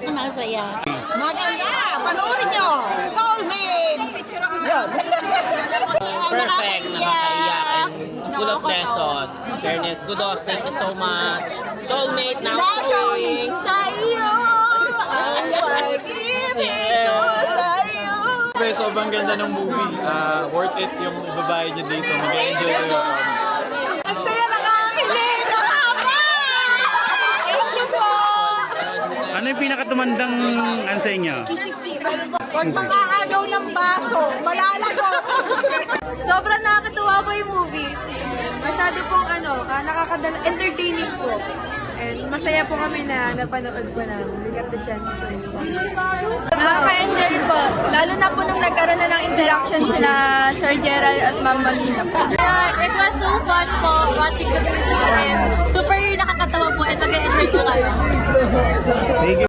Masaya. Maganda! Panoorin nyo! Soulmate! Yun. Perfect, nakakaiyak and full of lesson. Fairness, kudos, thank you so much. Soulmate now showing. Sa iyo! Ang pag-ibig ko sa iyo! Sobrang ganda ng movie. Worth it yung ibabayad nyo dito. Mag-enjoy kayo. Ang saya nakakilig! Nakapa! Thank you po! Ano yung pinakatumandang ano sa inyo? Huwag makaagaw ng baso, malalagot! Sobrang nakakatuwa po yung movie. Masyado pong entertaining po. And masaya po kami na napanood ko na. We got the chance to watch. Nakaka-enjoy po. Lalo na po nung nagkaroon na ng interaction sila Sir Gerald at Ma'am Malina po. It was so fun po watching the movie and super nakakatawa po and mag-enjoy po kayo. Thank you.